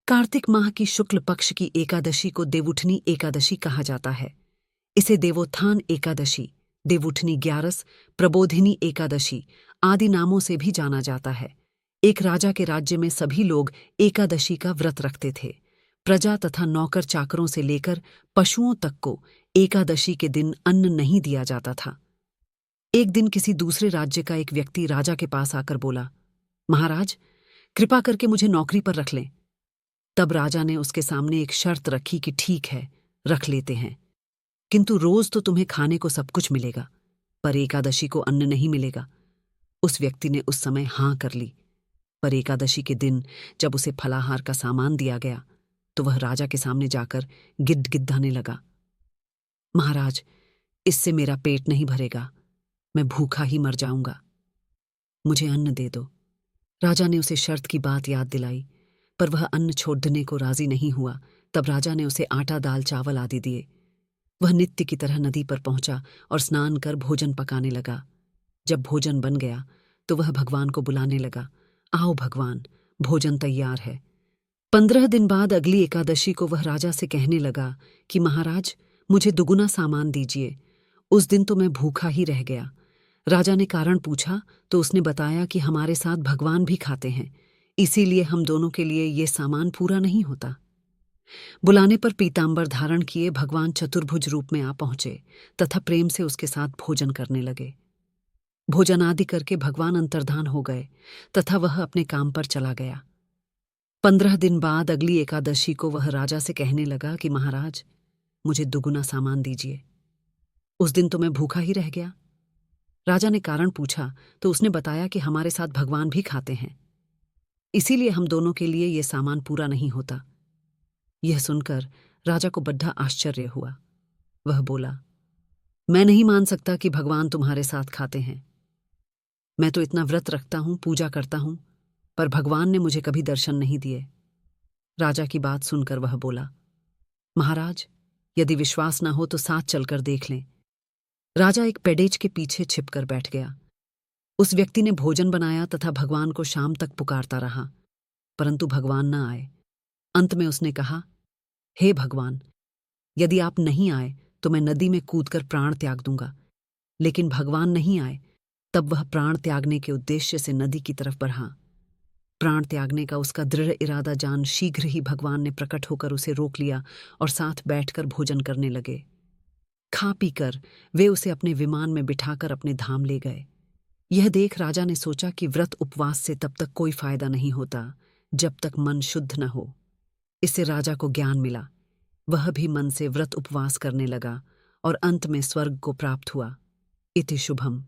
कार्तिक माह की शुक्ल पक्ष की एकादशी को देवउठनी एकादशी कहा जाता है। इसे देवोत्थान एकादशी, देवउठनी ग्यारस, प्रबोधिनी एकादशी आदि नामों से भी जाना जाता है। एक राजा के राज्य में सभी लोग एकादशी का व्रत रखते थे। प्रजा तथा नौकर चाकरों से लेकर पशुओं तक को एकादशी के दिन अन्न नहीं दिया जाता था। एक दिन किसी दूसरे राज्य का एक व्यक्ति राजा के पास आकर बोला, महाराज, कृपा करके मुझे नौकरी पर रख लें। तब राजा ने उसके सामने एक शर्त रखी कि ठीक है, रख लेते हैं, किंतु रोज तो तुम्हें खाने को सब कुछ मिलेगा, पर एकादशी को अन्न नहीं मिलेगा। उस व्यक्ति ने उस समय हाँ कर ली, पर एकादशी के दिन जब उसे फलाहार का सामान दिया गया तो वह राजा के सामने जाकर गिड़गिड़ाने लगा, महाराज, इससे मेरा पेट नहीं भरेगा, मैं भूखा ही मर जाऊंगा, मुझे अन्न दे दो। राजा ने उसे शर्त की बात याद दिलाई, पर वह अन्न छोड़ने को राजी नहीं हुआ। तब राजा ने उसे आटा, दाल, चावल आदि दिए। वह नित्य की तरह नदी पर पहुंचा और स्नान कर भोजन पकाने लगा। जब भोजन बन गया तो वह भगवान को बुलाने लगा, आओ भगवान, भोजन तैयार है। 15 दिन बाद अगली एकादशी को वह राजा से कहने लगा कि महाराज, मुझे दुगुना सामान दीजिए। उस दिन तो मैं भूखा ही रह गया। राजा ने कारण पूछा तो उसने बताया कि हमारे साथ भगवान भी खाते हैं, इसीलिए हम दोनों के लिए ये सामान पूरा नहीं होता। बुलाने पर पीतांबर धारण किए भगवान चतुर्भुज रूप में आ पहुंचे तथा प्रेम से उसके साथ भोजन करने लगे। भोजन आदि करके भगवान अंतर्धान हो गए तथा वह अपने काम पर चला गया। 15 दिन बाद अगली एकादशी को वह राजा से कहने लगा कि महाराज, मुझे दुगुना सामान दीजिए। उस दिन तो मैं भूखा ही रह गया। राजा ने कारण पूछा तो उसने बताया कि हमारे साथ भगवान भी खाते हैं, इसीलिए हम दोनों के लिए यह सामान पूरा नहीं होता। यह सुनकर राजा को बड़ा आश्चर्य हुआ। वह बोला, मैं नहीं मान सकता कि भगवान तुम्हारे साथ खाते हैं। मैं तो इतना व्रत रखता हूं, पूजा करता हूं, पर भगवान ने मुझे कभी दर्शन नहीं दिए। राजा की बात सुनकर वह बोला, महाराज, यदि विश्वास न हो तो साथ चलकर देख लें। राजा एक पेड़ेज के पीछे छिपकर बैठ गया। उस व्यक्ति ने भोजन बनाया तथा भगवान को शाम तक पुकारता रहा, परंतु भगवान न आए। अंत में उसने कहा, हे भगवान, यदि आप नहीं आए तो मैं नदी में कूदकर प्राण त्याग दूंगा। लेकिन भगवान नहीं आए। तब वह प्राण त्यागने के उद्देश्य से नदी की तरफ बढ़ा। प्राण त्यागने का उसका दृढ़ इरादा जान शीघ्र ही भगवान ने प्रकट होकर उसे रोक लिया और साथ बैठकर भोजन करने लगे। खा पीकर वे उसे अपने विमान में बिठाकर अपने धाम ले गए। यह देख राजा ने सोचा कि व्रत उपवास से तब तक कोई फायदा नहीं होता जब तक मन शुद्ध न हो। इससे राजा को ज्ञान मिला। वह भी मन से व्रत उपवास करने लगा और अंत में स्वर्ग को प्राप्त हुआ। इति शुभम।